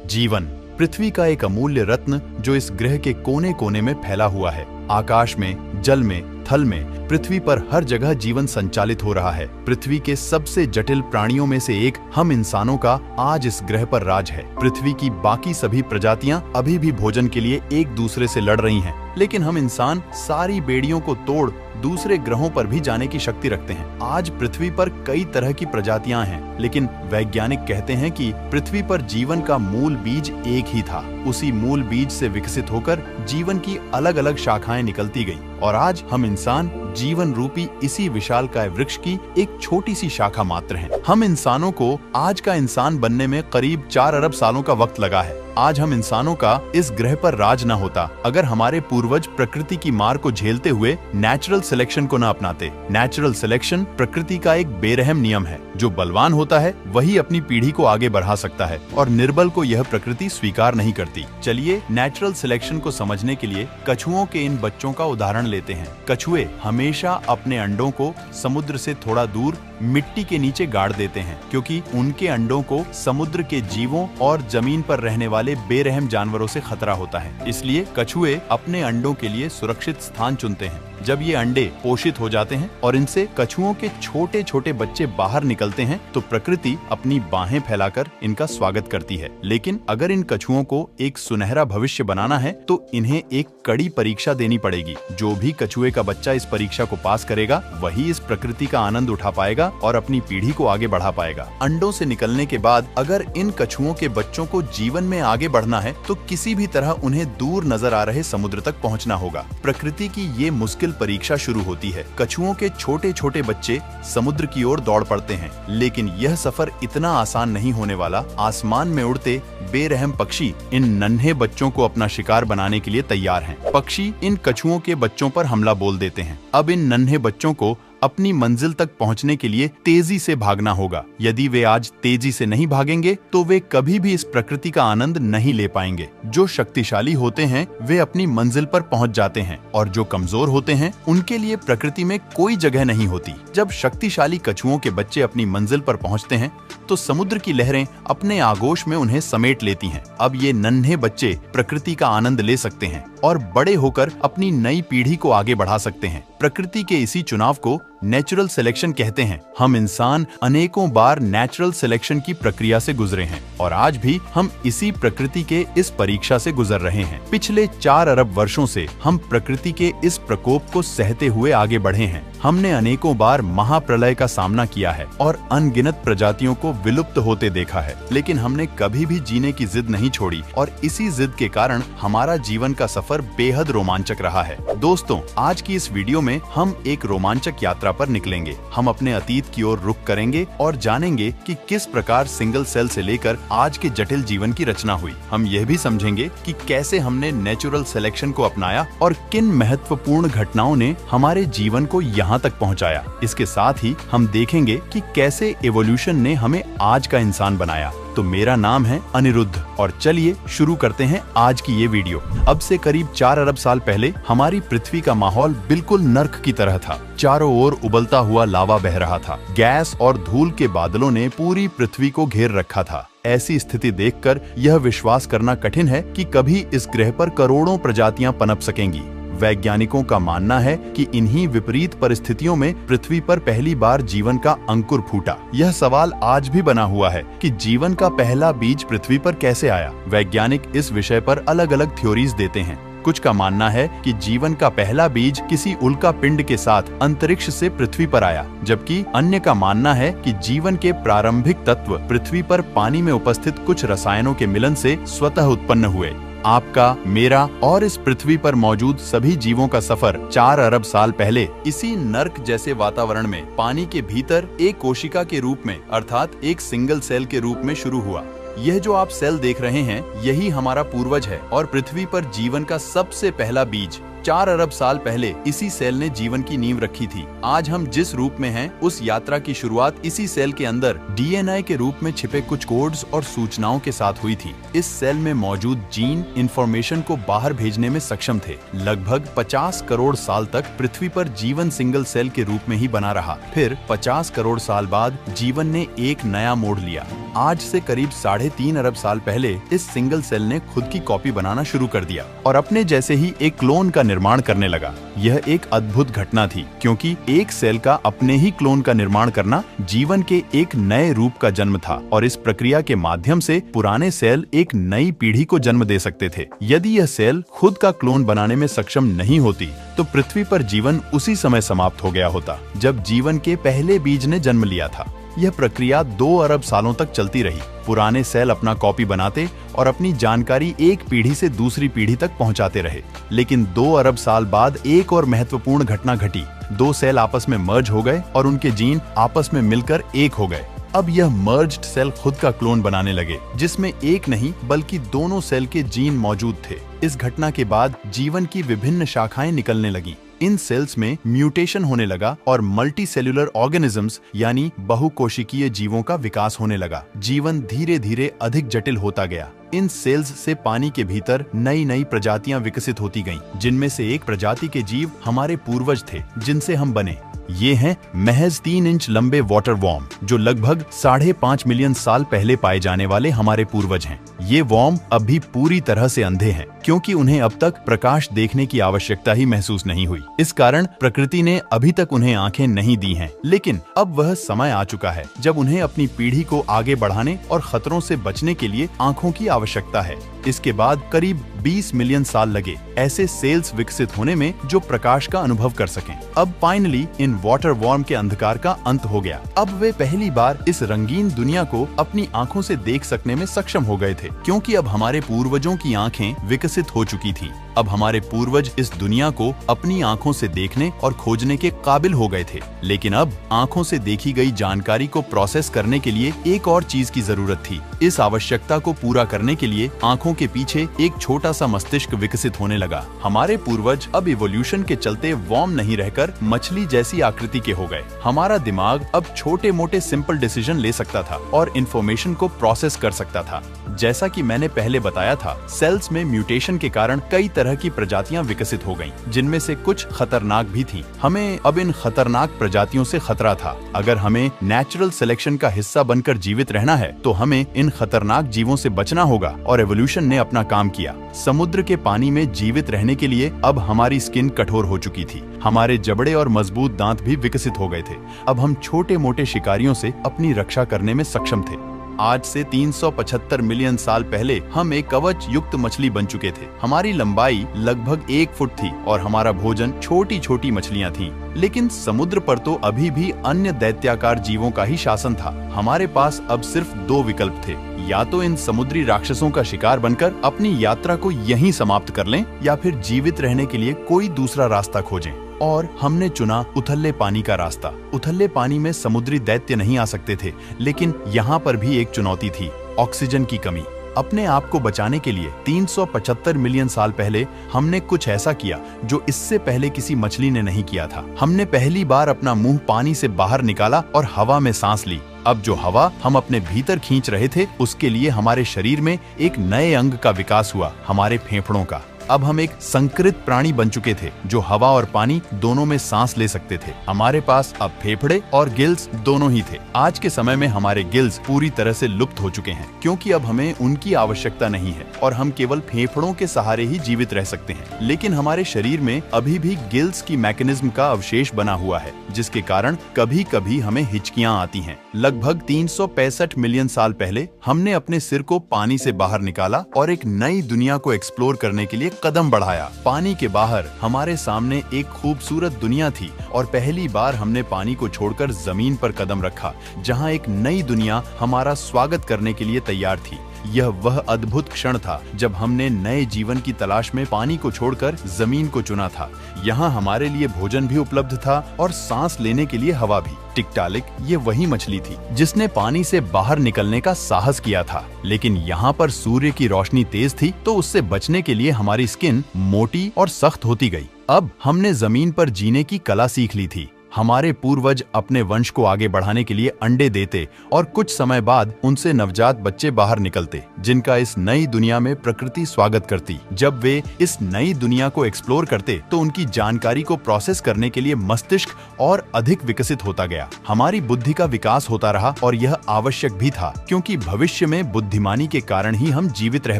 जीवन पृथ्वी का एक अमूल्य रत्न जो इस ग्रह के कोने कोने में फैला हुआ है। आकाश में, जल में, थल में, पृथ्वी पर हर जगह जीवन संचालित हो रहा है। पृथ्वी के सबसे जटिल प्राणियों में से एक हम इंसानों का आज इस ग्रह पर राज है। पृथ्वी की बाकी सभी प्रजातियां अभी भी भोजन के लिए एक दूसरे से लड़ रही हैं, लेकिन हम इंसान सारी बेड़ियों को तोड़ दूसरे ग्रहों पर भी जाने की शक्ति रखते हैं। आज पृथ्वी पर कई तरह की प्रजातियां हैं, लेकिन वैज्ञानिक कहते हैं कि पृथ्वी पर जीवन का मूल बीज एक ही था। उसी मूल बीज से विकसित होकर जीवन की अलग अलग शाखाएं निकलती गईं, और आज हम इंसान जीवन रूपी इसी विशालकाय वृक्ष की एक छोटी सी शाखा मात्र हैं। हम इंसानों को आज का इंसान बनने में करीब 4 अरब सालों का वक्त लगा है। आज हम इंसानों का इस ग्रह पर राज न होता अगर हमारे पूर्वज प्रकृति की मार को झेलते हुए नेचुरल सिलेक्शन को न अपनाते। नेचुरल सिलेक्शन प्रकृति का एक बेरहम नियम है। जो बलवान होता है वही अपनी पीढ़ी को आगे बढ़ा सकता है, और निर्बल को यह प्रकृति स्वीकार नहीं करती। चलिए नेचुरल सिलेक्शन को समझने के लिए कछुओं के इन बच्चों का उदाहरण लेते हैं। कछुए हमेशा अपने अंडों को समुद्र से थोड़ा दूर मिट्टी के नीचे गाड़ देते हैं, क्योंकि उनके अंडों को समुद्र के जीवों और जमीन पर रहने वाले बेरहम जानवरों से खतरा होता है। इसलिए कछुए अपने अंडों के लिए सुरक्षित स्थान चुनते हैं। जब ये अंडे पोषित हो जाते हैं और इनसे कछुओं के छोटे छोटे बच्चे बाहर निकलते हैं, तो प्रकृति अपनी बाहें फैलाकर इनका स्वागत करती है। लेकिन अगर इन कछुओं को एक सुनहरा भविष्य बनाना है तो इन्हें एक कड़ी परीक्षा देनी पड़ेगी। जो भी कछुए का बच्चा इस परीक्षा को पास करेगा वही इस प्रकृति का आनंद उठा पाएगा और अपनी पीढ़ी को आगे बढ़ा पाएगा। अंडों से निकलने के बाद अगर इन कछुओं के बच्चों को जीवन में आगे बढ़ना है तो किसी भी तरह उन्हें दूर नजर आ रहे समुद्र तक पहुंचना होगा। प्रकृति की ये मुश्किल परीक्षा शुरू होती है। कछुओं के छोटे छोटे बच्चे समुद्र की ओर दौड़ पड़ते हैं, लेकिन यह सफर इतना आसान नहीं होने वाला। आसमान में उड़ते बेरहम पक्षी इन नन्हे बच्चों को अपना शिकार बनाने के लिए तैयार हैं। पक्षी इन कछुओं के बच्चों पर हमला बोल देते हैं। अब इन नन्हे बच्चों को अपनी मंजिल तक पहुंचने के लिए तेजी से भागना होगा। यदि वे आज तेजी से नहीं भागेंगे तो वे कभी भी इस प्रकृति का आनंद नहीं ले पाएंगे। जो शक्तिशाली होते हैं वे अपनी मंजिल पर पहुंच जाते हैं, और जो कमजोर होते हैं उनके लिए प्रकृति में कोई जगह नहीं होती। जब शक्तिशाली कछुओं के बच्चे अपनी मंजिल पर पहुंचते हैं तो समुद्र की लहरें अपने आगोश में उन्हें समेट लेती हैं। अब ये नन्हे बच्चे प्रकृति का आनंद ले सकते हैं और बड़े होकर अपनी नई पीढ़ी को आगे बढ़ा सकते हैं। प्रकृति के इसी चुनाव को नेचुरल सिलेक्शन कहते हैं। हम इंसान अनेकों बार नेचुरल सिलेक्शन की प्रक्रिया से गुजरे हैं, और आज भी हम इसी प्रकृति के इस परीक्षा से गुजर रहे हैं। पिछले 4 अरब वर्षों से हम प्रकृति के इस प्रकोप को सहते हुए आगे बढ़े हैं। हमने अनेकों बार महाप्रलय का सामना किया है और अनगिनत प्रजातियों को विलुप्त होते देखा है, लेकिन हमने कभी भी जीने की जिद नहीं छोड़ी, और इसी जिद के कारण हमारा जीवन का सफर बेहद रोमांचक रहा है। दोस्तों, आज की इस वीडियो में हम एक रोमांचक यात्रा पर निकलेंगे। हम अपने अतीत की ओर रुख करेंगे और जानेंगे कि किस प्रकार सिंगल सेल से लेकर आज के जटिल जीवन की रचना हुई। हम यह भी समझेंगे कि कैसे हमने नेचुरल सिलेक्शन को अपनाया और किन महत्वपूर्ण घटनाओं ने हमारे जीवन को यहाँ तक पहुँचाया। इसके साथ ही हम देखेंगे कि कैसे एवोल्यूशन ने हमें आज का इंसान बनाया। तो मेरा नाम है अनिरुद्ध, और चलिए शुरू करते हैं आज की ये वीडियो। अब से करीब 4 अरब साल पहले हमारी पृथ्वी का माहौल बिल्कुल नर्क की तरह था। चारों ओर उबलता हुआ लावा बह रहा था। गैस और धूल के बादलों ने पूरी पृथ्वी को घेर रखा था। ऐसी स्थिति देखकर यह विश्वास करना कठिन है कि कभी इस ग्रह पर करोड़ों प्रजातियां पनप सकेंगी। वैज्ञानिकों का मानना है कि इन्हीं विपरीत परिस्थितियों में पृथ्वी पर पहली बार जीवन का अंकुर फूटा। यह सवाल आज भी बना हुआ है कि जीवन का पहला बीज पृथ्वी पर कैसे आया। वैज्ञानिक इस विषय पर अलग अलग थ्योरीज देते हैं। कुछ का मानना है कि जीवन का पहला बीज किसी उल्का पिंड के साथ अंतरिक्ष से पृथ्वी पर आया, जबकि अन्य का मानना है कि जीवन के प्रारंभिक तत्व पृथ्वी पर पानी में उपस्थित कुछ रसायनों के मिलन से स्वतः उत्पन्न हुए। आपका, मेरा और इस पृथ्वी पर मौजूद सभी जीवों का सफर 4 अरब साल पहले इसी नर्क जैसे वातावरण में पानी के भीतर एक कोशिका के रूप में, अर्थात एक सिंगल सेल के रूप में शुरू हुआ। यह जो आप सेल देख रहे हैं यही हमारा पूर्वज है और पृथ्वी पर जीवन का सबसे पहला बीज। 4 अरब साल पहले इसी सेल ने जीवन की नींव रखी थी। आज हम जिस रूप में हैं, उस यात्रा की शुरुआत इसी सेल के अंदर डीएनए के रूप में छिपे कुछ कोड्स और सूचनाओं के साथ हुई थी। इस सेल में मौजूद जीन इंफॉर्मेशन को बाहर भेजने में सक्षम थे। लगभग 50 करोड़ साल तक पृथ्वी पर जीवन सिंगल सेल के रूप में ही बना रहा। फिर 50 करोड़ साल बाद जीवन ने एक नया मोड़ लिया। आज से करीब 3.5 अरब साल पहले इस सिंगल सेल ने खुद की कॉपी बनाना शुरू कर दिया और अपने जैसे ही एक क्लोन का निर्माण करने लगा। यह एक अद्भुत घटना थी, क्योंकि एक सेल का अपने ही क्लोन का निर्माण करना जीवन के एक नए रूप का जन्म था और इस प्रक्रिया के माध्यम से पुराने सेल एक नई पीढ़ी को जन्म दे सकते थे। यदि यह सेल खुद का क्लोन बनाने में सक्षम नहीं होती तो पृथ्वी पर जीवन उसी समय समाप्त हो गया होता जब जीवन के पहले बीज ने जन्म लिया था। यह प्रक्रिया 2 अरब सालों तक चलती रही। पुराने सेल अपना कॉपी बनाते और अपनी जानकारी एक पीढ़ी से दूसरी पीढ़ी तक पहुंचाते रहे। लेकिन 2 अरब साल बाद एक और महत्वपूर्ण घटना घटी। 2 सेल आपस में मर्ज हो गए और उनके जीन आपस में मिलकर एक हो गए। अब यह मर्ज्ड सेल खुद का क्लोन बनाने लगे, जिसमें एक नहीं बल्कि दोनों सेल के जीन मौजूद थे। इस घटना के बाद जीवन की विभिन्न शाखाएं निकलने लगीं। इन सेल्स में म्यूटेशन होने लगा और मल्टी सेल्यूलर ऑर्गेनिजम्स यानी बहुकोशिकीय जीवों का विकास होने लगा। जीवन धीरे धीरे अधिक जटिल होता गया। इन सेल्स से पानी के भीतर नई नई प्रजातियां विकसित होती गईं, जिनमें से एक प्रजाति के जीव हमारे पूर्वज थे, जिनसे हम बने। ये हैं महज 3 इंच लंबे वाटर वॉर्म, जो लगभग 5.5 मिलियन साल पहले पाए जाने वाले हमारे पूर्वज हैं। ये वॉर्म अभी पूरी तरह से अंधे हैं, क्योंकि उन्हें अब तक प्रकाश देखने की आवश्यकता ही महसूस नहीं हुई। इस कारण प्रकृति ने अभी तक उन्हें आंखें नहीं दी हैं। लेकिन अब वह समय आ चुका है जब उन्हें अपनी पीढ़ी को आगे बढ़ाने और खतरों से बचने के लिए आंखों की आवश्यकता है। इसके बाद करीब 20 मिलियन साल लगे ऐसे सेल्स विकसित होने में जो प्रकाश का अनुभव कर सकें। अब फाइनली इन वाटर वॉर्म के अंधकार का अंत हो गया। अब वे पहली बार इस रंगीन दुनिया को अपनी आंखों से देख सकने में सक्षम हो गए थे, क्योंकि अब हमारे पूर्वजों की आंखें विकसित हो चुकी थीं। अब हमारे पूर्वज इस दुनिया को अपनी आंखों से देखने और खोजने के काबिल हो गए थे। लेकिन अब आंखों से देखी गई जानकारी को प्रोसेस करने के लिए एक और चीज की जरूरत थी। इस आवश्यकता को पूरा करने के लिए आंखों के पीछे एक छोटा सा मस्तिष्क विकसित होने लगा। हमारे पूर्वज अब इवोल्यूशन के चलते वॉर्म नहीं रहकर मछली जैसी आकृति के हो गए। हमारा दिमाग अब छोटे मोटे सिंपल डिसीजन ले सकता था और इंफॉर्मेशन को प्रोसेस कर सकता था। जैसा कि मैंने पहले बताया था, सेल्स में म्यूटेशन के कारण कई तरह की प्रजातियां विकसित हो गईं, जिनमें से कुछ खतरनाक भी थीं। हमें अब इन खतरनाक प्रजातियों से खतरा था। अगर हमें नेचुरल सिलेक्शन का हिस्सा बनकर जीवित रहना है तो हमें इन खतरनाक जीवों से बचना होगा, और एवोल्यूशन ने अपना काम किया। समुद्र के पानी में जीवित रहने के लिए अब हमारी स्किन कठोर हो चुकी थी। हमारे जबड़े और मजबूत दांत भी विकसित हो गए थे। अब हम छोटे मोटे शिकारियों से अपनी रक्षा करने में सक्षम थे। आज से 375 मिलियन साल पहले हम एक कवच युक्त मछली बन चुके थे। हमारी लंबाई लगभग 1 फुट थी और हमारा भोजन छोटी छोटी मछलियां थीं। लेकिन समुद्र पर तो अभी भी अन्य दैत्याकार जीवों का ही शासन था। हमारे पास अब सिर्फ 2 विकल्प थे, या तो इन समुद्री राक्षसों का शिकार बनकर अपनी यात्रा को यहीं समाप्त कर लें, या फिर जीवित रहने के लिए कोई दूसरा रास्ता खोजें। और हमने चुना उथले पानी का रास्ता। उथले पानी में समुद्री दैत्य नहीं आ सकते थे, लेकिन यहाँ पर भी एक चुनौती थी, ऑक्सीजन की कमी। अपने आप को बचाने के लिए 375 मिलियन साल पहले हमने कुछ ऐसा किया जो इससे पहले किसी मछली ने नहीं किया था। हमने पहली बार अपना मुंह पानी से बाहर निकाला और हवा में सांस ली। अब जो हवा हम अपने भीतर खींच रहे थे, उसके लिए हमारे शरीर में एक नए अंग का विकास हुआ, हमारे फेफड़ों का। अब हम एक संकरित प्राणी बन चुके थे जो हवा और पानी दोनों में सांस ले सकते थे। हमारे पास अब फेफड़े और गिल्स दोनों ही थे। आज के समय में हमारे गिल्स पूरी तरह से लुप्त हो चुके हैं, क्योंकि अब हमें उनकी आवश्यकता नहीं है और हम केवल फेफड़ों के सहारे ही जीवित रह सकते हैं। लेकिन हमारे शरीर में अभी भी गिल्स की मैकेनिज्म का अवशेष बना हुआ है, जिसके कारण कभी कभी हमें हिचकियां आती हैं। लगभग 365 मिलियन साल पहले हमने अपने सिर को पानी से बाहर निकाला और एक नई दुनिया को एक्सप्लोर करने के लिए कदम बढ़ाया। पानी के बाहर हमारे सामने एक खूबसूरत दुनिया थी और पहली बार हमने पानी को छोड़कर जमीन पर कदम रखा, जहां एक नई दुनिया हमारा स्वागत करने के लिए तैयार थी। यह वह अद्भुत क्षण था जब हमने नए जीवन की तलाश में पानी को छोड़कर जमीन को चुना था। यहाँ हमारे लिए भोजन भी उपलब्ध था और सांस लेने के लिए हवा भी। टिकटालिक ये वही मछली थी जिसने पानी से बाहर निकलने का साहस किया था। लेकिन यहाँ पर सूर्य की रोशनी तेज थी, तो उससे बचने के लिए हमारी स्किन मोटी और सख्त होती गई। अब हमने जमीन पर जीने की कला सीख ली थी। हमारे पूर्वज अपने वंश को आगे बढ़ाने के लिए अंडे देते और कुछ समय बाद उनसे नवजात बच्चे बाहर निकलते, जिनका इस नई दुनिया में प्रकृति स्वागत करती। जब वे इस नई दुनिया को एक्सप्लोर करते तो उनकी जानकारी को प्रोसेस करने के लिए मस्तिष्क और अधिक विकसित होता गया। हमारी बुद्धि का विकास होता रहा और यह आवश्यक भी था, क्योंकि भविष्य में बुद्धिमानी के कारण ही हम जीवित रह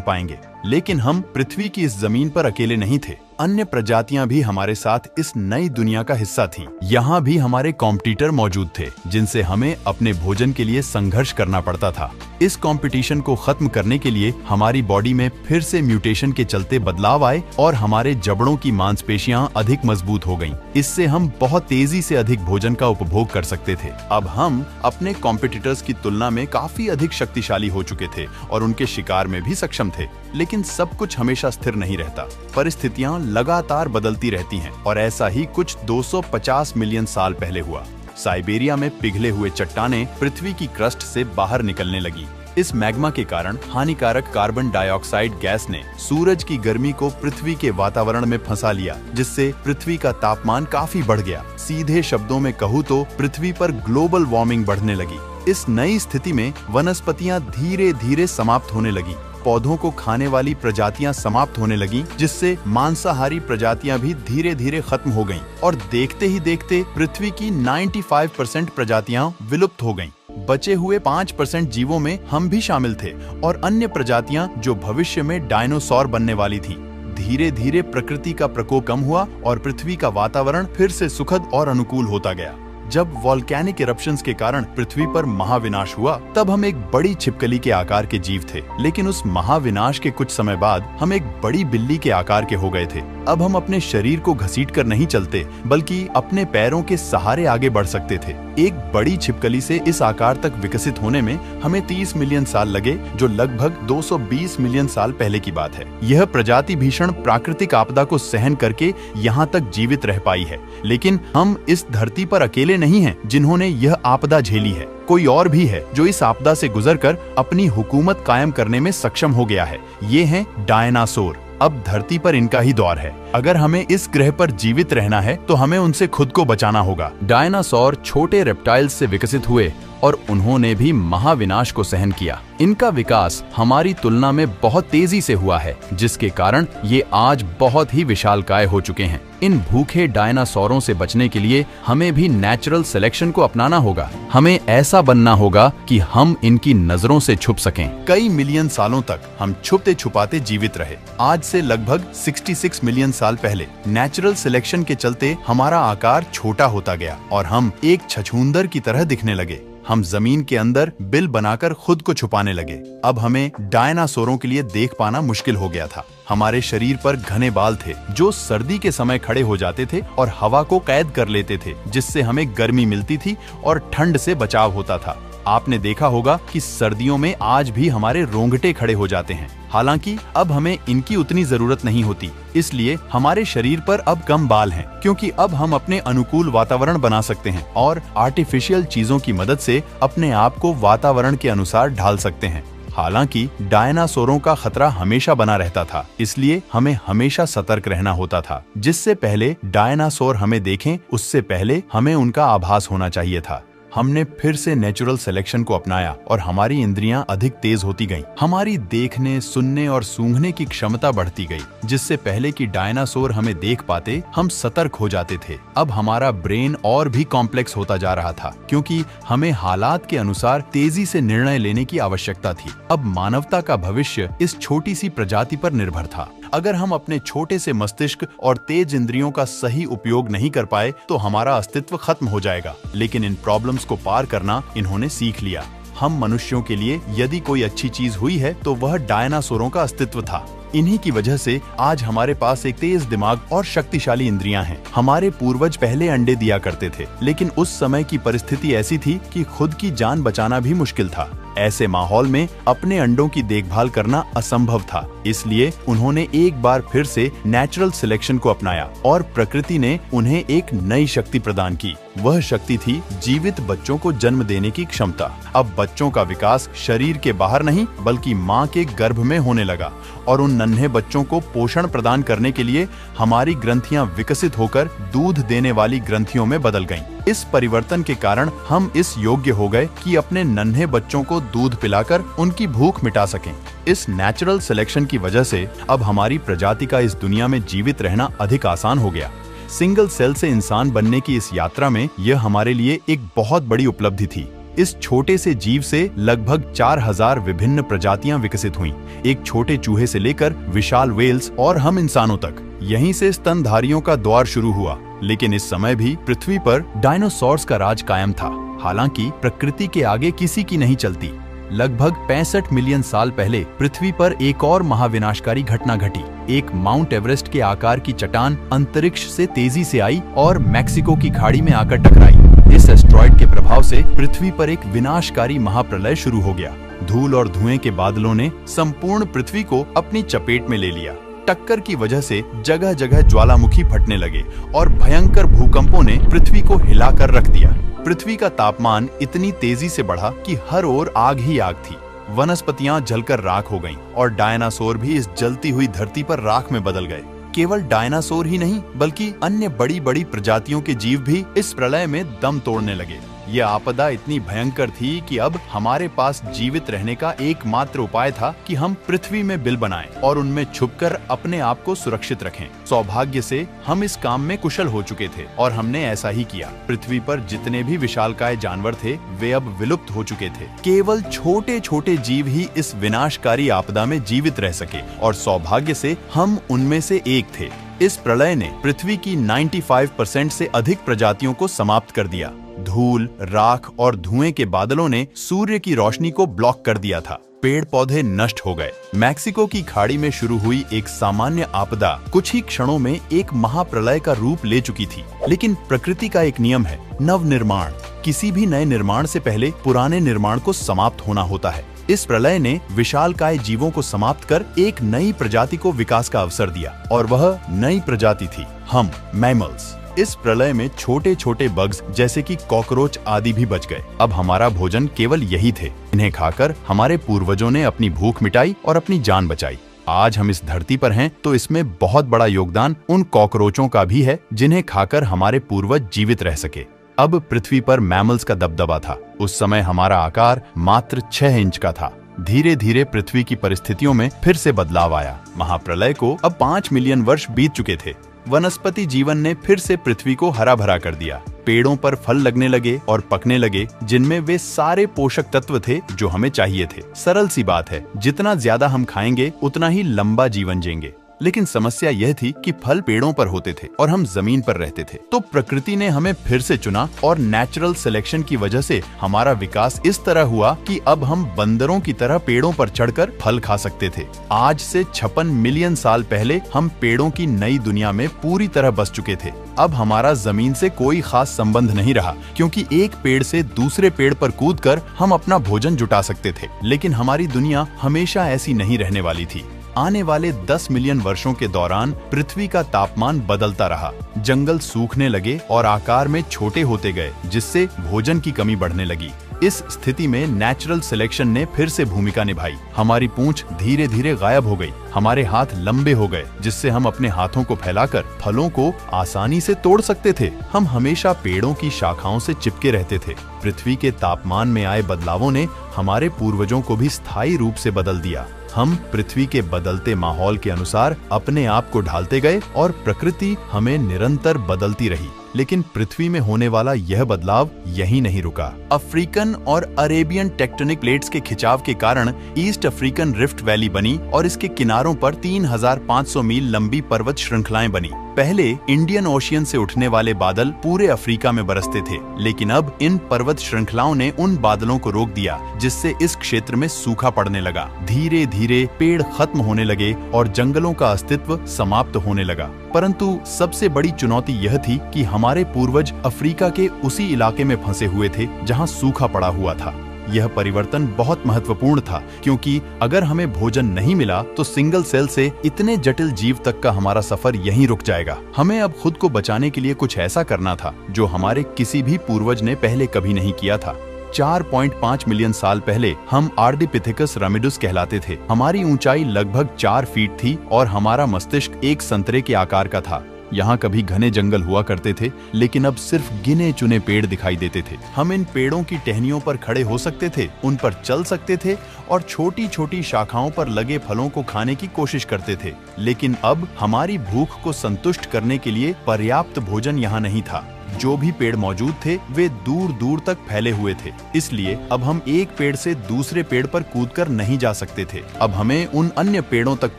पाएंगे। लेकिन हम पृथ्वी की इस जमीन पर अकेले नहीं थे। अन्य प्रजातियां भी हमारे साथ इस नई दुनिया का हिस्सा थीं। यहाँ भी हमारे कॉम्पिटिटर मौजूद थे, जिनसे हमें अपने भोजन के लिए संघर्ष करना पड़ता था। इस कंपटीशन को खत्म करने के लिए हमारी बॉडी में फिर से म्यूटेशन के चलते बदलाव आए और हमारे जबड़ों की मांसपेशियां अधिक मजबूत हो गईं। इससे हम बहुत तेजी से अधिक भोजन का उपभोग कर सकते थे। अब हम अपने कॉम्पिटिटर्स की तुलना में काफी अधिक शक्तिशाली हो चुके थे और उनके शिकार में भी सक्षम थे। लेकिन सब कुछ हमेशा स्थिर नहीं रहता। परिस्थितियां लगातार बदलती रहती हैं और ऐसा ही कुछ 250 मिलियन साल पहले हुआ। साइबेरिया में पिघले हुए चट्टानें पृथ्वी की क्रस्ट से बाहर निकलने लगी। इस मैग्मा के कारण हानिकारक कार्बन डाइऑक्साइड गैस ने सूरज की गर्मी को पृथ्वी के वातावरण में फंसा लिया, जिससे पृथ्वी का तापमान काफी बढ़ गया। सीधे शब्दों में कहूँ तो पृथ्वी पर ग्लोबल वार्मिंग बढ़ने लगी। इस नई स्थिति में वनस्पतियां धीरे धीरे समाप्त होने लगी। पौधों को खाने वाली प्रजातियां समाप्त होने लगीं, जिससे मांसाहारी प्रजातियां भी धीरे धीरे खत्म हो गईं और देखते ही देखते पृथ्वी की 95% प्रजातियां विलुप्त हो गईं। बचे हुए 5% जीवों में हम भी शामिल थे और अन्य प्रजातियां जो भविष्य में डायनासोर बनने वाली थीं। धीरे धीरे प्रकृति का प्रकोप कम हुआ और पृथ्वी का वातावरण फिर से सुखद और अनुकूल होता गया। जब वॉल्केनिक इरप्शंस के कारण पृथ्वी पर महाविनाश हुआ, तब हम एक बड़ी छिपकली के आकार के जीव थे। लेकिन उस महाविनाश के कुछ समय बाद हम एक बड़ी बिल्ली के आकार के हो गए थे। अब हम अपने शरीर को घसीटकर नहीं चलते, बल्कि अपने पैरों के सहारे आगे बढ़ सकते थे। एक बड़ी छिपकली से इस आकार तक विकसित होने में हमें 30 मिलियन साल लगे, जो लगभग 220 मिलियन साल पहले की बात है। यह प्रजाति भीषण प्राकृतिक आपदा को सहन करके यहाँ तक जीवित रह पाई है। लेकिन हम इस धरती पर अकेले नहीं हैं जिन्होंने यह आपदा झेली है। कोई और भी है जो इस आपदा से गुजरकर अपनी हुकूमत कायम करने में सक्षम हो गया है। ये हैं डायनासोर। अब धरती पर इनका ही दौर है। अगर हमें इस ग्रह पर जीवित रहना है तो हमें उनसे खुद को बचाना होगा। डायनासोर छोटे रेप्टाइल्स से विकसित हुए और उन्होंने भी महाविनाश को सहन किया। इनका विकास हमारी तुलना में बहुत तेजी से हुआ है, जिसके कारण ये आज बहुत ही विशालकाय हो चुके हैं। इन भूखे डायनासोरों से बचने के लिए हमें भी नेचुरल सिलेक्शन को अपनाना होगा। हमें ऐसा बनना होगा कि हम इनकी नजरों से छुप सकें। कई मिलियन सालों तक हम छुपते छुपाते जीवित रहे। आज से लगभग 66 मिलियन साल पहले नेचुरल सिलेक्शन के चलते हमारा आकार छोटा होता गया और हम एक छछूंदर की तरह दिखने लगे। हम जमीन के अंदर बिल बनाकर खुद को छुपाने लगे। अब हमें डायनासोरों के लिए देख पाना मुश्किल हो गया था। हमारे शरीर पर घने बाल थे जो सर्दी के समय खड़े हो जाते थे और हवा को कैद कर लेते थे, जिससे हमें गर्मी मिलती थी और ठंड से बचाव होता था। आपने देखा होगा कि सर्दियों में आज भी हमारे रोंगटे खड़े हो जाते हैं। हालांकि अब हमें इनकी उतनी जरूरत नहीं होती, इसलिए हमारे शरीर पर अब कम बाल हैं, क्योंकि अब हम अपने अनुकूल वातावरण बना सकते हैं और आर्टिफिशियल चीजों की मदद से अपने आप को वातावरण के अनुसार ढाल सकते हैं। हालांकि डायनासोरों का खतरा हमेशा बना रहता था, इसलिए हमें हमेशा सतर्क रहना होता था। जिससे पहले डायनासोर हमें देखें, उससे पहले हमें उनका आभास होना चाहिए था। हमने फिर से नेचुरल सिलेक्शन को अपनाया और हमारी इंद्रियां अधिक तेज होती गईं। हमारी देखने, सुनने और सूंघने की क्षमता बढ़ती गई। जिससे पहले कि डायनासोर हमें देख पाते, हम सतर्क हो जाते थे। अब हमारा ब्रेन और भी कॉम्प्लेक्स होता जा रहा था, क्योंकि हमें हालात के अनुसार तेजी से निर्णय लेने की आवश्यकता थी। अब मानवता का भविष्य इस छोटी सी प्रजाति पर निर्भर था। अगर हम अपने छोटे से मस्तिष्क और तेज इंद्रियों का सही उपयोग नहीं कर पाए तो हमारा अस्तित्व खत्म हो जाएगा। लेकिन इन प्रॉब्लम्स को पार करना इन्होंने सीख लिया। हम मनुष्यों के लिए यदि कोई अच्छी चीज हुई है तो वह डायनासोरों का अस्तित्व था। इन्हीं की वजह से आज हमारे पास एक तेज दिमाग और शक्तिशाली इंद्रियां हैं। हमारे पूर्वज पहले अंडे दिया करते थे, लेकिन उस समय की परिस्थिति ऐसी थी कि खुद की जान बचाना भी मुश्किल था। ऐसे माहौल में अपने अंडों की देखभाल करना असंभव था, इसलिए उन्होंने एक बार फिर से नेचुरल सिलेक्शन को अपनाया और प्रकृति ने उन्हें एक नई शक्ति प्रदान की। वह शक्ति थी जीवित बच्चों को जन्म देने की क्षमता। अब बच्चों का विकास शरीर के बाहर नहीं बल्कि माँ के गर्भ में होने लगा और उन नन्हे बच्चों को पोषण प्रदान करने के लिए हमारी ग्रंथियां विकसित होकर दूध देने वाली ग्रंथियों में बदल गईं। इस परिवर्तन के कारण हम इस योग्य हो गए कि अपने नन्हे बच्चों को दूध पिलाकर उनकी भूख मिटा सकें। इस नेचुरल सिलेक्शन की वजह से अब हमारी प्रजाति का इस दुनिया में जीवित रहना अधिक आसान हो गया। सिंगल सेल से इंसान बनने की इस यात्रा में यह हमारे लिए एक बहुत बड़ी उपलब्धि थी। इस छोटे से जीव से लगभग 4000 विभिन्न प्रजातियां विकसित हुईं, एक छोटे चूहे से लेकर विशाल व्हेल्स और हम इंसानों तक। यहीं से स्तनधारियों का दौर शुरू हुआ, लेकिन इस समय भी पृथ्वी पर डायनासोर्स का राज कायम था। हालांकि प्रकृति के आगे किसी की नहीं चलती। लगभग 65 मिलियन साल पहले पृथ्वी पर एक और महाविनाशकारी घटना घटी। एक माउंट एवरेस्ट के आकार की चट्टान अंतरिक्ष से तेजी से आई और मैक्सिको की खाड़ी में आकर टकराई। इस एस्टेरॉयड के प्रभाव से पृथ्वी पर एक विनाशकारी महाप्रलय शुरू हो गया। धूल और धुएं के बादलों ने संपूर्ण पृथ्वी को अपनी चपेट में ले लिया। टक्कर की वजह से जगह जगह ज्वालामुखी फटने लगे और भयंकर भूकंपों ने पृथ्वी को हिलाकर रख दिया। पृथ्वी का तापमान इतनी तेजी से बढ़ा कि हर ओर आग ही आग थी। वनस्पतियां जलकर राख हो गईं और डायनासोर भी इस जलती हुई धरती पर राख में बदल गए। केवल डायनासोर ही नहीं बल्कि अन्य बड़ी बड़ी प्रजातियों के जीव भी इस प्रलय में दम तोड़ने लगे। यह आपदा इतनी भयंकर थी कि अब हमारे पास जीवित रहने का एकमात्र उपाय था कि हम पृथ्वी में बिल बनाएं और उनमें छुपकर अपने आप को सुरक्षित रखें। सौभाग्य से हम इस काम में कुशल हो चुके थे और हमने ऐसा ही किया। पृथ्वी पर जितने भी विशालकाय जानवर थे वे अब विलुप्त हो चुके थे। केवल छोटे छोटे जीव ही इस विनाशकारी आपदा में जीवित रह सके और सौभाग्य से हम उनमें से एक थे। इस प्रलय ने पृथ्वी की 95% से अधिक प्रजातियों को समाप्त कर दिया। धूल, राख और धुएं के बादलों ने सूर्य की रोशनी को ब्लॉक कर दिया था। पेड़ पौधे नष्ट हो गए। मैक्सिको की खाड़ी में शुरू हुई एक सामान्य आपदा कुछ ही क्षणों में एक महाप्रलय का रूप ले चुकी थी। लेकिन प्रकृति का एक नियम है, नवनिर्माण। किसी भी नए निर्माण से पहले पुराने निर्माण को समाप्त होना होता है। इस प्रलय ने विशालकाय जीवों को समाप्त कर एक नई प्रजाति को विकास का अवसर दिया और वह नई प्रजाति थी हम, मैमल्स। इस प्रलय में छोटे छोटे बग्स जैसे कि कॉकरोच आदि भी बच गए। अब हमारा भोजन केवल यही थे। इन्हें खाकर हमारे पूर्वजों ने अपनी भूख मिटाई और अपनी जान बचाई। आज हम इस धरती पर हैं तो इसमें बहुत बड़ा योगदान उन कॉकरोचों का भी है जिन्हें खाकर हमारे पूर्वज जीवित रह सके। अब पृथ्वी पर मैमल्स का दबदबा था। उस समय हमारा आकार मात्र 6 इंच का था। धीरे धीरे पृथ्वी की परिस्थितियों में फिर से बदलाव आया। महाप्रलय को अब 5 मिलियन वर्ष बीत चुके थे। वनस्पति जीवन ने फिर से पृथ्वी को हरा भरा कर दिया। पेड़ों पर फल लगने लगे और पकने लगे जिनमें वे सारे पोषक तत्व थे जो हमें चाहिए थे। सरल सी बात है, जितना ज्यादा हम खाएंगे उतना ही लंबा जीवन जिएंगे। लेकिन समस्या यह थी कि फल पेड़ों पर होते थे और हम जमीन पर रहते थे। तो प्रकृति ने हमें फिर से चुना और नेचुरल सिलेक्शन की वजह से हमारा विकास इस तरह हुआ कि अब हम बंदरों की तरह पेड़ों पर चढ़कर फल खा सकते थे। आज से 56 मिलियन साल पहले हम पेड़ों की नई दुनिया में पूरी तरह बस चुके थे। अब हमारा जमीन से कोई खास संबंध नहीं रहा, क्योंकि एक पेड़ से दूसरे पेड़ पर कूदकर हम अपना भोजन जुटा सकते थे। लेकिन हमारी दुनिया हमेशा ऐसी नहीं रहने वाली थी। आने वाले 10 मिलियन वर्षों के दौरान पृथ्वी का तापमान बदलता रहा। जंगल सूखने लगे और आकार में छोटे होते गए, जिससे भोजन की कमी बढ़ने लगी। इस स्थिति में नेचुरल सिलेक्शन ने फिर से भूमिका निभाई। हमारी पूंछ धीरे धीरे गायब हो गई। हमारे हाथ लंबे हो गए, जिससे हम अपने हाथों को फैलाकर फलों को आसानी से तोड़ सकते थे। हम हमेशा पेड़ों की शाखाओं से चिपके रहते थे। पृथ्वी के तापमान में आए बदलावों ने हमारे पूर्वजों को भी स्थायी रूप से बदल दिया। हम पृथ्वी के बदलते माहौल के अनुसार अपने आप को ढालते गए और प्रकृति हमें निरंतर बदलती रही। लेकिन पृथ्वी में होने वाला यह बदलाव यहीं नहीं रुका। अफ्रीकन और अरेबियन टेक्टोनिक प्लेट्स के खिंचाव के कारण ईस्ट अफ्रीकन रिफ्ट वैली बनी और इसके किनारों पर 3500 मील लंबी पर्वत श्रृंखलाएं बनी। पहले इंडियन ओशियन से उठने वाले बादल पूरे अफ्रीका में बरसते थे, लेकिन अब इन पर्वत श्रृंखलाओं ने उन बादलों को रोक दिया, जिससे इस क्षेत्र में सूखा पड़ने लगा। धीरे धीरे पेड़ खत्म होने लगे और जंगलों का अस्तित्व समाप्त होने लगा। परंतु सबसे बड़ी चुनौती यह थी कि हमारे पूर्वज अफ्रीका के उसी इलाके में फंसे हुए थे जहां सूखा पड़ा हुआ था। यह परिवर्तन बहुत महत्वपूर्ण था, क्योंकि अगर हमें भोजन नहीं मिला तो सिंगल सेल से इतने जटिल जीव तक का हमारा सफर यहीं रुक जाएगा। हमें अब खुद को बचाने के लिए कुछ ऐसा करना था जो हमारे किसी भी पूर्वज ने पहले कभी नहीं किया था। 4.5 मिलियन साल पहले हम आर्डिपिथेकस रामिडुस कहलाते थे। हमारी ऊंचाई लगभग 4 फीट थी और हमारा मस्तिष्क एक संतरे के आकार का था। यहाँ कभी घने जंगल हुआ करते थे, लेकिन अब सिर्फ गिने चुने पेड़ दिखाई देते थे। हम इन पेड़ों की टहनियों पर खड़े हो सकते थे, उन पर चल सकते थे और छोटी छोटी शाखाओं पर लगे फलों को खाने की कोशिश करते थे। लेकिन अब हमारी भूख को संतुष्ट करने के लिए पर्याप्त भोजन यहाँ नहीं था। जो भी पेड़ मौजूद थे वे दूर दूर तक फैले हुए थे, इसलिए अब हम एक पेड़ से दूसरे पेड़ पर कूदकर नहीं जा सकते थे। अब हमें उन अन्य पेड़ों तक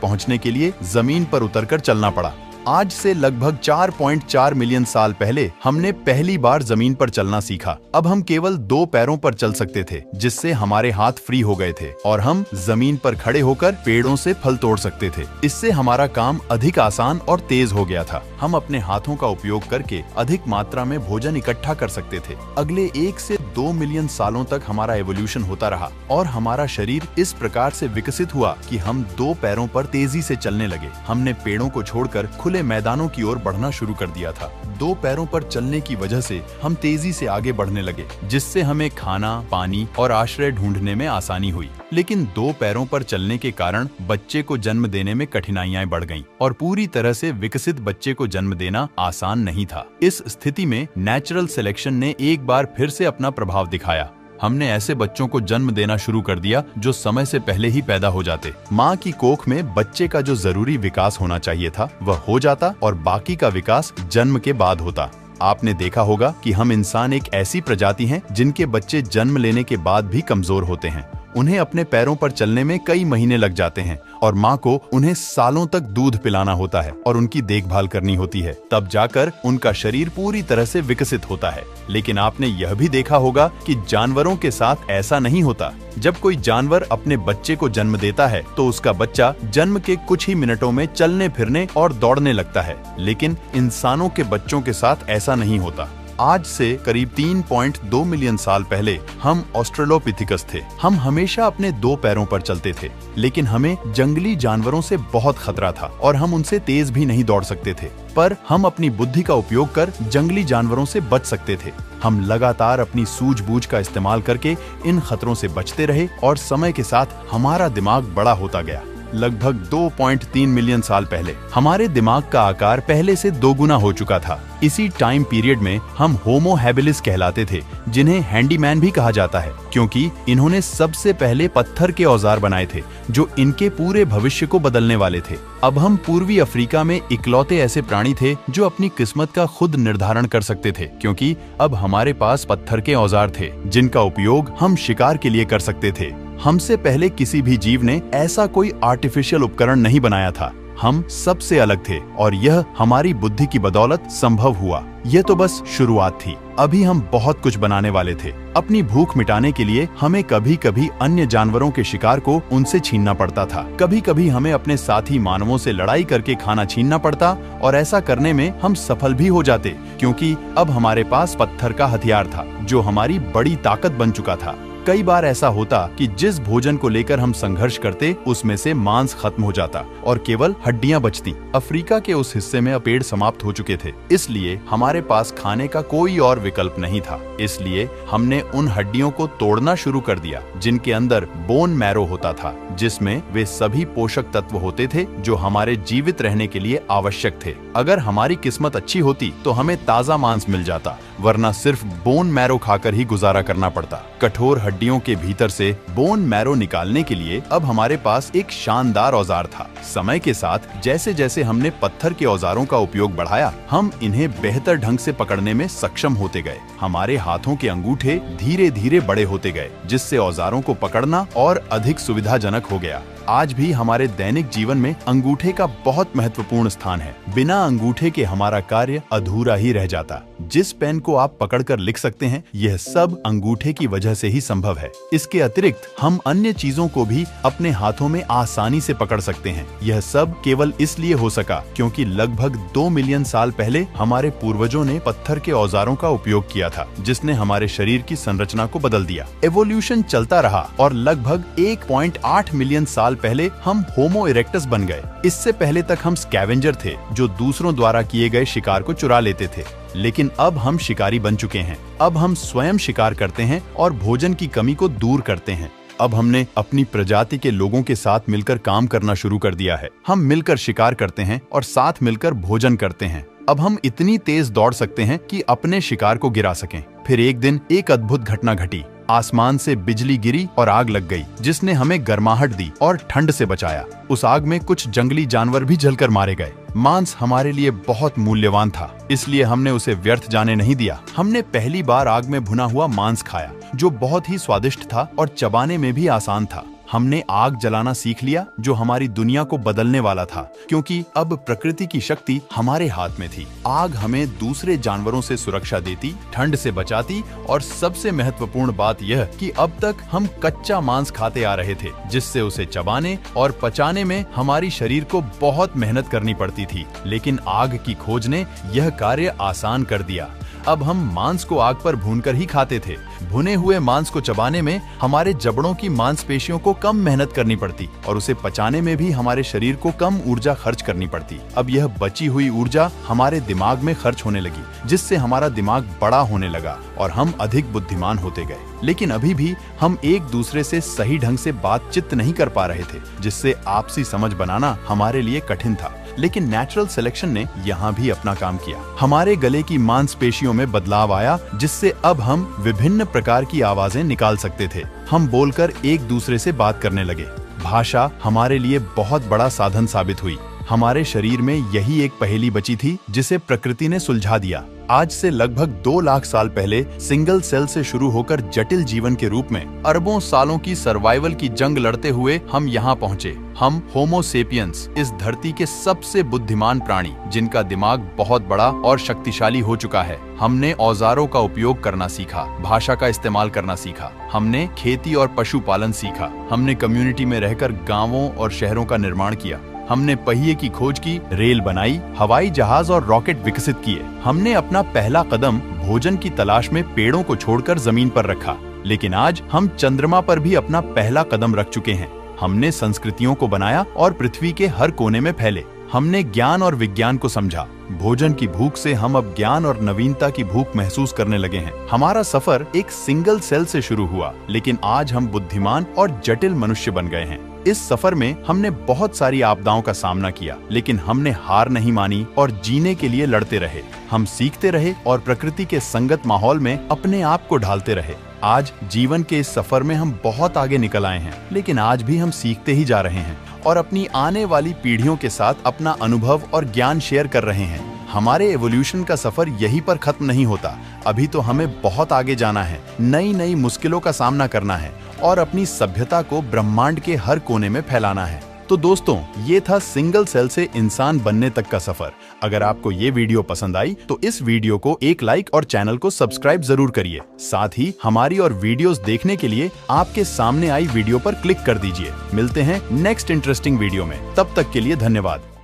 पहुँचने के लिए जमीन पर उतरकर चलना पड़ा। आज से लगभग 4.4 मिलियन साल पहले हमने पहली बार जमीन पर चलना सीखा। अब हम केवल 2 पैरों पर चल सकते थे, जिससे हमारे हाथ फ्री हो गए थे और हम जमीन पर खड़े होकर पेड़ों से फल तोड़ सकते थे। इससे हमारा काम अधिक आसान और तेज हो गया था। हम अपने हाथों का उपयोग करके अधिक मात्रा में भोजन इकट्ठा कर सकते थे। अगले 1 से 2 मिलियन सालों तक हमारा एवोल्यूशन होता रहा और हमारा शरीर इस प्रकार से विकसित हुआ कि हम 2 पैरों पर तेजी से चलने लगे। हमने पेड़ों को छोड़कर खुले मैदानों की ओर बढ़ना शुरू कर दिया था। 2 पैरों पर चलने की वजह से हम तेजी से आगे बढ़ने लगे, जिससे हमें खाना, पानी और आश्रय ढूंढने में आसानी हुई। लेकिन 2 पैरों पर चलने के कारण बच्चे को जन्म देने में कठिनाइयां बढ़ गईं और पूरी तरह से विकसित बच्चे को जन्म देना आसान नहीं था। इस स्थिति में नेचुरल सिलेक्शन ने एक बार फिर से अपना प्रभाव दिखाया। हमने ऐसे बच्चों को जन्म देना शुरू कर दिया जो समय से पहले ही पैदा हो जाते। माँ की कोख में बच्चे का जो जरूरी विकास होना चाहिए था वह हो जाता और बाकी का विकास जन्म के बाद होता। आपने देखा होगा कि हम इंसान एक ऐसी प्रजाति हैं जिनके बच्चे जन्म लेने के बाद भी कमजोर होते हैं। उन्हें अपने पैरों पर चलने में कई महीने लग जाते हैं और माँ को उन्हें सालों तक दूध पिलाना होता है और उनकी देखभाल करनी होती है। तब जाकर उनका शरीर पूरी तरह से विकसित होता है। लेकिन आपने यह भी देखा होगा कि जानवरों के साथ ऐसा नहीं होता। जब कोई जानवर अपने बच्चे को जन्म देता है तो उसका बच्चा जन्म के कुछ ही मिनटों में चलने फिरने और दौड़ने लगता है। लेकिन इंसानों के बच्चों के साथ ऐसा नहीं होता। आज से करीब 3.2 मिलियन साल पहले हम ऑस्ट्रेलोपिथिकस थे। हम हमेशा अपने 2 पैरों पर चलते थे, लेकिन हमें जंगली जानवरों से बहुत खतरा था और हम उनसे तेज भी नहीं दौड़ सकते थे। पर हम अपनी बुद्धि का उपयोग कर जंगली जानवरों से बच सकते थे। हम लगातार अपनी सूझबूझ का इस्तेमाल करके इन खतरों से बचते रहे और समय के साथ हमारा दिमाग बड़ा होता गया। लगभग 2.3 मिलियन साल पहले हमारे दिमाग का आकार पहले से 2 गुना हो चुका था। इसी टाइम पीरियड में हम होमो हैबिलिस कहलाते थे, जिन्हें हैंडीमैन भी कहा जाता है, क्योंकि इन्होंने सबसे पहले पत्थर के औजार बनाए थे जो इनके पूरे भविष्य को बदलने वाले थे। अब हम पूर्वी अफ्रीका में इकलौते ऐसे प्राणी थे जो अपनी किस्मत का खुद निर्धारण कर सकते थे, क्योंकि अब हमारे पास पत्थर के औजार थे जिनका उपयोग हम शिकार के लिए कर सकते थे। हमसे पहले किसी भी जीव ने ऐसा कोई आर्टिफिशियल उपकरण नहीं बनाया था। हम सबसे अलग थे और यह हमारी बुद्धि की बदौलत संभव हुआ। यह तो बस शुरुआत थी। अभी हम बहुत कुछ बनाने वाले थे। अपनी भूख मिटाने के लिए हमें कभी कभी अन्य जानवरों के शिकार को उनसे छीनना पड़ता था। कभी कभी हमें अपने साथी मानवों से लड़ाई करके खाना छीनना पड़ता और ऐसा करने में हम सफल भी हो जाते, क्योंकि अब हमारे पास पत्थर का हथियार था जो हमारी बड़ी ताकत बन चुका था। कई बार ऐसा होता कि जिस भोजन को लेकर हम संघर्ष करते उसमें से मांस खत्म हो जाता और केवल हड्डियां बचती। अफ्रीका के उस हिस्से में पेड़ समाप्त हो चुके थे, इसलिए हमारे पास खाने का कोई और विकल्प नहीं था। इसलिए हमने उन हड्डियों को तोड़ना शुरू कर दिया जिनके अंदर बोन मैरो होता था, जिसमें वे सभी पोषक तत्व होते थे जो हमारे जीवित रहने के लिए आवश्यक थे। अगर हमारी किस्मत अच्छी होती तो हमें ताजा मांस मिल जाता, वरना सिर्फ बोन मैरो खाकर ही गुजारा करना पड़ता। कठोर हड्डियों के भीतर से बोन मैरो निकालने के लिए अब हमारे पास एक शानदार औजार था। समय के साथ जैसे जैसे हमने पत्थर के औजारों का उपयोग बढ़ाया, हम इन्हें बेहतर ढंग से पकड़ने में सक्षम होते गए। हमारे हाथों के अंगूठे धीरे धीरे बड़े होते गए, जिससे औजारों को पकड़ना और अधिक सुविधाजनक हो गया। आज भी हमारे दैनिक जीवन में अंगूठे का बहुत महत्वपूर्ण स्थान है। बिना अंगूठे के हमारा कार्य अधूरा ही रह जाता। जिस पेन को आप पकड़कर लिख सकते हैं, यह सब अंगूठे की वजह से ही संभव है। इसके अतिरिक्त हम अन्य चीजों को भी अपने हाथों में आसानी से पकड़ सकते हैं। यह सब केवल इसलिए हो सका क्योंकि लगभग 2 मिलियन साल पहले हमारे पूर्वजों ने पत्थर के औजारों का उपयोग किया था, जिसने हमारे शरीर की संरचना को बदल दिया। एवोल्यूशन चलता रहा और लगभग 1.8 मिलियन साल पहले हम होमो इरेक्टस बन गए। इससे पहले तक हम स्कैवेंजर थे, जो दूसरों द्वारा किए गए शिकार को चुरा लेते थे। लेकिन अब हम शिकारी बन चुके हैं। अब हम स्वयं शिकार करते हैं और भोजन की कमी को दूर करते हैं। अब हमने अपनी प्रजाति के लोगों के साथ मिलकर काम करना शुरू कर दिया है। हम मिलकर शिकार करते हैं और साथ मिलकर भोजन करते हैं। अब हम इतनी तेज दौड़ सकते हैं कि अपने शिकार को गिरा सकें। फिर एक दिन एक अद्भुत घटना घटी। आसमान से बिजली गिरी और आग लग गई, जिसने हमें गर्माहट दी और ठंड से बचाया। उस आग में कुछ जंगली जानवर भी जलकर मारे गए। मांस हमारे लिए बहुत मूल्यवान था, इसलिए हमने उसे व्यर्थ जाने नहीं दिया। हमने पहली बार आग में भुना हुआ मांस खाया, जो बहुत ही स्वादिष्ट था और चबाने में भी आसान था। हमने आग जलाना सीख लिया, जो हमारी दुनिया को बदलने वाला था, क्योंकि अब प्रकृति की शक्ति हमारे हाथ में थी। आग हमें दूसरे जानवरों से सुरक्षा देती, ठंड से बचाती और सबसे महत्वपूर्ण बात यह कि अब तक हम कच्चा मांस खाते आ रहे थे, जिससे उसे चबाने और पचाने में हमारी शरीर को बहुत मेहनत करनी पड़ती थी। लेकिन आग की खोज ने यह कार्य आसान कर दिया। अब हम मांस को आग पर भूनकर ही खाते थे। भुने हुए मांस को चबाने में हमारे जबड़ों की मांसपेशियों को कम मेहनत करनी पड़ती और उसे पचाने में भी हमारे शरीर को कम ऊर्जा खर्च करनी पड़ती। अब यह बची हुई ऊर्जा हमारे दिमाग में खर्च होने लगी, जिससे हमारा दिमाग बड़ा होने लगा और हम अधिक बुद्धिमान होते गए। लेकिन अभी भी हम एक दूसरे से सही ढंग से बातचीत नहीं कर पा रहे थे, जिससे आपसी समझ बनाना हमारे लिए कठिन था। लेकिन नेचुरल सिलेक्शन ने यहाँ भी अपना काम किया। हमारे गले की मांसपेशियों में बदलाव आया, जिससे अब हम विभिन्न प्रकार की आवाजें निकाल सकते थे। हम बोलकर एक दूसरे से बात करने लगे। भाषा हमारे लिए बहुत बड़ा साधन साबित हुई। हमारे शरीर में यही एक पहेली बची थी, जिसे प्रकृति ने सुलझा दिया। आज से लगभग 2 लाख साल पहले सिंगल सेल से शुरू होकर जटिल जीवन के रूप में अरबों सालों की सर्वाइवल की जंग लड़ते हुए हम यहाँ पहुँचे। हम होमो सेपियंस, इस धरती के सबसे बुद्धिमान प्राणी, जिनका दिमाग बहुत बड़ा और शक्तिशाली हो चुका है। हमने औजारों का उपयोग करना सीखा, भाषा का इस्तेमाल करना सीखा, हमने खेती और पशुपालन सीखा, हमने कम्युनिटी में रहकर गाँवों और शहरों का निर्माण किया, हमने पहिए की खोज की, रेल बनाई, हवाई जहाज और रॉकेट विकसित किए। हमने अपना पहला कदम भोजन की तलाश में पेड़ों को छोड़कर जमीन पर रखा। लेकिन आज हम चंद्रमा पर भी अपना पहला कदम रख चुके हैं। हमने संस्कृतियों को बनाया और पृथ्वी के हर कोने में फैले। हमने ज्ञान और विज्ञान को समझा। भोजन की भूख से हम अब ज्ञान और नवीनता की भूख महसूस करने लगे हैं। हमारा सफर एक सिंगल सेल से शुरू हुआ, लेकिन आज हम बुद्धिमान और जटिल मनुष्य बन गए हैं। इस सफर में हमने बहुत सारी आपदाओं का सामना किया, लेकिन हमने हार नहीं मानी और जीने के लिए लड़ते रहे। हम सीखते रहे और प्रकृति के संगत माहौल में अपने आप को ढालते रहे। आज जीवन के इस सफर में हम बहुत आगे निकल आए हैं, लेकिन आज भी हम सीखते ही जा रहे हैं और अपनी आने वाली पीढ़ियों के साथ अपना अनुभव और ज्ञान शेयर कर रहे हैं। हमारे एवोल्यूशन का सफर यहीं पर खत्म नहीं होता। अभी तो हमें बहुत आगे जाना है, नई नई मुश्किलों का सामना करना है और अपनी सभ्यता को ब्रह्मांड के हर कोने में फैलाना है। तो दोस्तों, ये था सिंगल सेल से इंसान बनने तक का सफर। अगर आपको ये वीडियो पसंद आई तो इस वीडियो को एक लाइक और चैनल को सब्सक्राइब जरूर करिए। साथ ही हमारी और वीडियोस देखने के लिए आपके सामने आई वीडियो पर क्लिक कर दीजिए। मिलते हैं नेक्स्ट इंटरेस्टिंग वीडियो में। तब तक के लिए धन्यवाद।